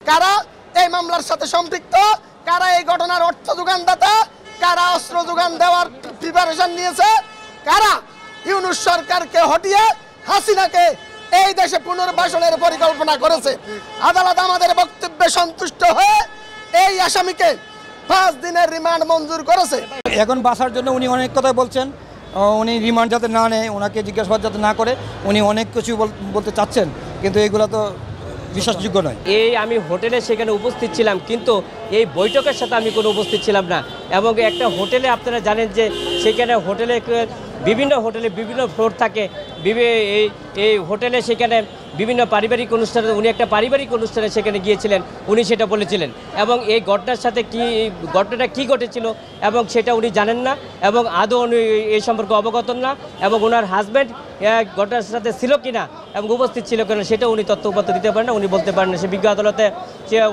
কারা এই মামলার সাথে সম্পৃক্ত, কারা এই ঘটনার অর্থ যোগানদাতা, কারা অস্ত্র যোগান দেওয়ার প্রিপারেশন নিয়েছে, কারা ইউনূস সরকারকে হটিয়ে হাসিনাকে এই দেশে পুনর্বাসনের পরিকল্পনা করেছে। আদালত আমাদের বক্তব্যে সন্তুষ্ট হয়ে এই আসামিকে 5 দিনের রিমান্ড মঞ্জুর করেছে। এখন বাঁচার জন্য উনি অনেক কথাই বলছেন, উনি রিমান্ড যাতে না নেয়, ওনাকে জিজ্ঞাসাবাদ যাতে না করে, উনি অনেক কিছু বলতে চাচ্ছেন, কিন্তু এগুলো তো বিশ্বাসযোগ্য নয়। আমি হোটেলে সেখানে উপস্থিত ছিলাম, কিন্তু এই বৈঠকের সাথে আমি কোনো উপস্থিত ছিলাম না। এবং একটা হোটেলে আপনারা জানেন যে সেখানে বিভিন্ন হোটেলে বিভিন্ন ফ্লোর থাকে, এই হোটেলে সেখানে বিভিন্ন পারিবারিক অনুষ্ঠানে, উনি একটা পারিবারিক অনুষ্ঠানে সেখানে গিয়েছিলেন, উনি সেটা বলেছিলেন। এবং এই ঘটনার সাথে ঘটনাটা কী ঘটেছিল এবং সেটা উনি জানেন না, এবং আদৌ উনি এই সম্পর্কে অবগত না, এবং ওনার হাজব্যান্ড ঘটনার সাথে ছিল কিনা এবং উপস্থিত ছিল কিনা সেটা উনি তথ্য দিতে পারেন না, উনি বলতে পারেন না। সে বিজ্ঞ আদালতে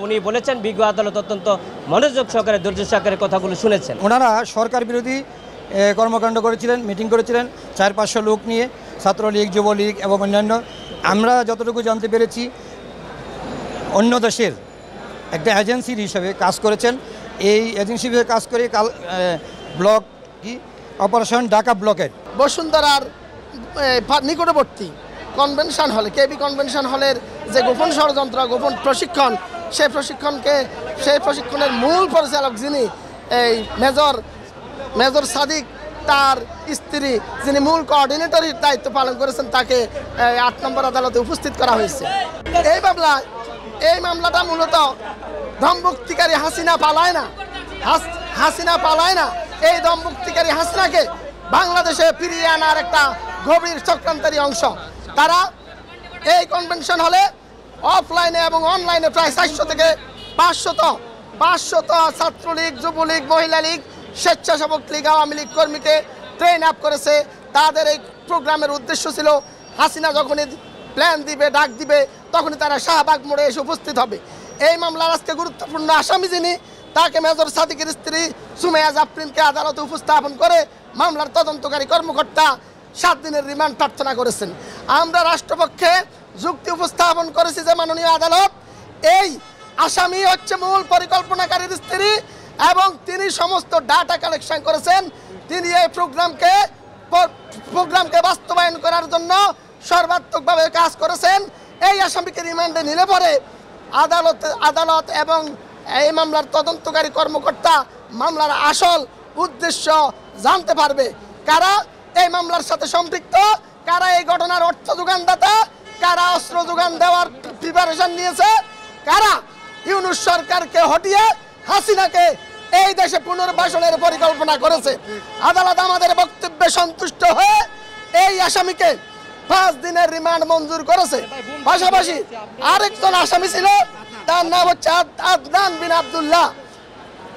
উনি বলেছেন, বিজ্ঞ আদালত অত্যন্ত মনোযোগ সহকারে, ধৈর্য সহকারে কথাগুলো শুনেছেন। ওনারা সরকার বিরোধী কর্মকাণ্ড করেছিলেন, মিটিং করেছিলেন 400-500 লোক নিয়ে, ছাত্রলীগ, যুবলীগ এবং অন্যান্য। আমরা যতটুকু জানতে পেরেছি অন্য দেশের একটা এজেন্সির হিসাবে কাজ করেছেন। এই এজেন্সি হিসেবে কাজ করে ব্লক কি অপারেশন ঢাকা ব্লকের বসুন্ধরার নিকটবর্তী কনভেনশন হলে, কেবি কনভেনশন হলের যে গোপন ষড়যন্ত্র, গোপন প্রশিক্ষণ, সেই প্রশিক্ষণের মূল পরিচালক যিনি এই মেজর সাদিক, তার স্ত্রী যিনি মূল কোঅর্ডিনেটরের দায়িত্ব পালন করেছেন, তাকে 8 নম্বর আদালতে উপস্থিত করা হয়েছে। এই মামলাটা মূলত দমভুক্তিকারী হাসিনা পালায় না, এই দমভুক্তিকারী হাসিনাকে বাংলাদেশে ফিরিয়ে আনার একটা গভীর চক্রান্তেরই অংশ। তারা এই কনভেনশন হলে অফলাইনে এবং অনলাইনে প্রায় 400 থেকে 500 ছাত্রলীগ, যুবলীগ, মহিলা লীগ, স্বেচ্ছাসেবক লীগ, আওয়ামী লীগ কর্মীকে ট্রেন আপ করেছে। তাদের এই প্রোগ্রামের উদ্দেশ্য ছিল হাসিনা যখনই প্ল্যান দিবে, ডাক দিবে, তখনই তারা শাহবাগ মোড়ে এসে উপস্থিত হবে। এই মামলার আজকে গুরুত্বপূর্ণ আসামি যিনি, তাকে মেজর সাদিকের স্ত্রী সুমাইয়া জাফরিনকে আদালতে উপস্থাপন করে মামলার তদন্তকারী কর্মকর্তা 7 দিনের রিমান্ড প্রার্থনা করেছেন। আমরা রাষ্ট্রপক্ষে যুক্তি উপস্থাপন করেছি যে মাননীয় আদালত, এই আসামি হচ্ছে মূল পরিকল্পনাকারীর স্ত্রী এবং তিনি সমস্ত ডাটা কালেকশন করেছেন। তিনি এই প্রোগ্রামকে বাস্তবায়ন করার জন্য সর্বাত্মকভাবে কাজ করেছেন। এই আসামিকে রিমান্ডে নিলে পরে আদালত এবং এই মামলার তদন্তকারী কর্মকর্তা মামলার আসল উদ্দেশ্য জানতে পারবে। কারা এই মামলার সাথে সম্পৃক্ত, কারা এই ঘটনার অর্থ যোগানদাতা, কারা অস্ত্র যোগান দেওয়ার প্রিপারেশন নিয়েছে, কারা ইউনূস সরকারকে হটিয়ে হাসিনাকে এই দেশে পুনর্বাসনের পরিকল্পনা করেছে। আদালত আমাদের বক্তব্যে সন্তুষ্ট হয়ে এই আসামিকে 5 দিনের রিমান্ড মঞ্জুর করেছে। পাশাপাশি আরেকজন আসামি ছিল, তার নাম হচ্ছে আদনান বিন আব্দুল্লাহ।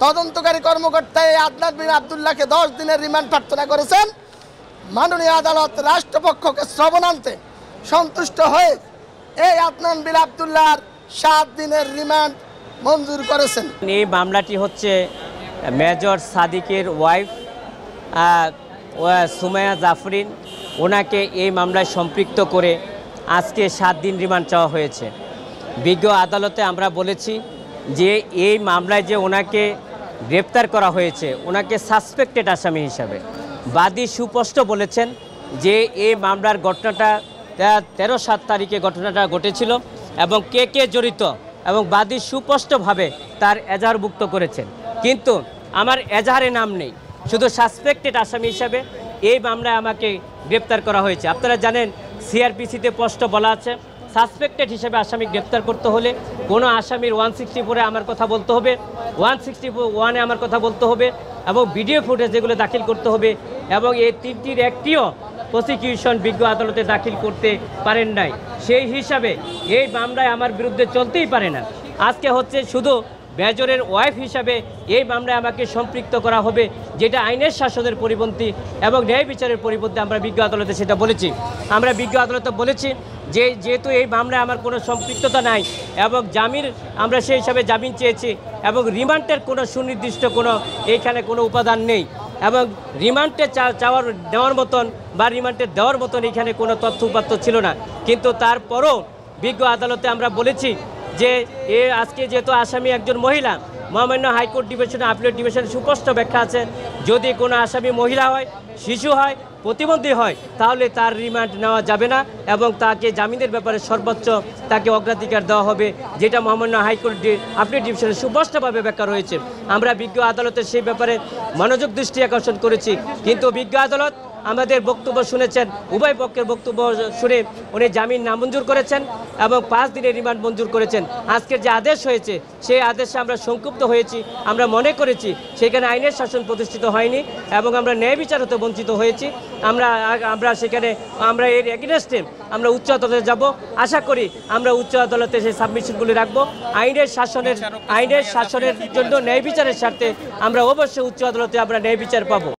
তদন্তকারী কর্মকর্তা এই আদনান বিন আব্দুল্লাহকে 10 দিনের রিমান্ড প্রার্থনা করেছেন। মাননীয় আদালত রাষ্ট্রপক্ষকে শ্রবণান্তে সন্তুষ্ট হয়ে এই আদনান বিন আব্দুল্লাহর 7 দিনের রিমান্ড মঞ্জুর করেছেন। এই মামলাটি হচ্ছে মেজর সাদিকের ওয়াইফ সুমাইয়া জাফরিন, ওনাকে এই মামলায় সম্পৃক্ত করে আজকে 7 দিন রিমান্ড চাওয়া হয়েছে। বিজ্ঞ আদালতে আমরা বলেছি যে এই মামলায় যে ওনাকে গ্রেপ্তার করা হয়েছে, ওনাকে সাসপেক্টেড আসামি হিসাবে। বাদী সুস্পষ্ট বলেছেন যে এই মামলার ঘটনাটা 13-7 তারিখে ঘটনাটা ঘটেছিল এবং কে জড়িত, এবং বাদী সুস্পষ্টভাবে তার এজাহারভুক্ত করেছেন। কিন্তু আমার এজাহারে নাম নেই, শুধু সাসপেক্টেড আসামি হিসাবে এই মামলায় আমাকে গ্রেপ্তার করা হয়েছে। আপনারা জানেন সিআরপিসিতে স্পষ্ট বলা আছে, সাসপেক্টেড হিসেবে আসামি গ্রেপ্তার করতে হলে কোনো আসামির 164-এ আমার কথা বলতে হবে, 161-এ আমার কথা বলতে হবে, এবং ভিডিও ফুটেজ যেগুলো দাখিল করতে হবে, এবং এই 3টির একটিও প্রসিকিউশন বিজ্ঞ আদালতে দাখিল করতে পারেন নাই। সেই হিসাবে এই মামলায় আমার বিরুদ্ধে চলতেই পারে না। আজকে হচ্ছে শুধু মেজরের ওয়াইফ হিসাবে এই মামলায় আমাকে সম্পৃক্ত করা হবে, যেটা আইনের শাসনের পরিপন্থী এবং ন্যায় বিচারের পরিপন্থী। আমরা বিজ্ঞ আদালতে সেটা বলেছি। আমরা বিজ্ঞ আদালতে বলেছি যে যেহেতু এই মামলায় আমার কোনো সম্পৃক্ততা নাই এবং আমরা সেই হিসাবে জামিন চেয়েছি, এবং রিমান্ডের কোনো সুনির্দিষ্ট এইখানে কোনো উপাদান নেই, এবং রিমান্ডে নেওয়ার মতন বা রিমান্ডে দেওয়ার মতন এখানে কোনো তথ্য উপাত্ত ছিল না। কিন্তু তারপরও বিজ্ঞ আদালতে আমরা বলেছি যে আজকে যেহেতু আসামি একজন মহিলা, মহামান্য হাইকোর্ট ডিভিশনে আপিলেট ডিভিশনে সুস্পষ্ট ব্যাখ্যা আছে, যদি কোনো আসামি মহিলা হয়, শিশু হয়, প্রতিবন্ধী হয়, তাহলে তার রিমান্ড নেওয়া যাবে না এবং তাকে জামিনের ব্যাপারে সর্বোচ্চ তাকে অগ্রাধিকার দেওয়া হবে, যেটা মহামান্য হাইকোর্ট আপিলেট ডিভিশনে সুস্পষ্টভাবে ব্যাখ্যা রয়েছে। আমরা বিজ্ঞ আদালতের সেই ব্যাপারে মনোযোগ দৃষ্টি আকর্ষণ করেছি, কিন্তু বিজ্ঞ আদালত আমাদের বক্তব্য শুনেছেন, উভয় পক্ষের বক্তব্য শুনে উনি জামিন নামঞ্জুর করেছেন এবং 5 দিনের রিমান্ড মঞ্জুর করেছেন। আজকের যে আদেশ হয়েছে সেই আদেশে আমরা সংক্ষুব্ধ হয়েছি। আমরা মনে করেছি সেখানে আইনের শাসন প্রতিষ্ঠিত হয়নি এবং আমরা ন্যায় বিচার হতে বঞ্চিত হয়েছি। আমরা সেখানে আমরা এর এগেনস্টে আমরা উচ্চ আদালতে যাব। আশা করি আমরা উচ্চ আদালতে সেই সাবমিশনগুলি রাখবো। আইনের শাসনের জন্য ন্যায় বিচারের স্বার্থে আমরা অবশ্যই উচ্চ আদালতে আমরা ন্যায় বিচার পাবো।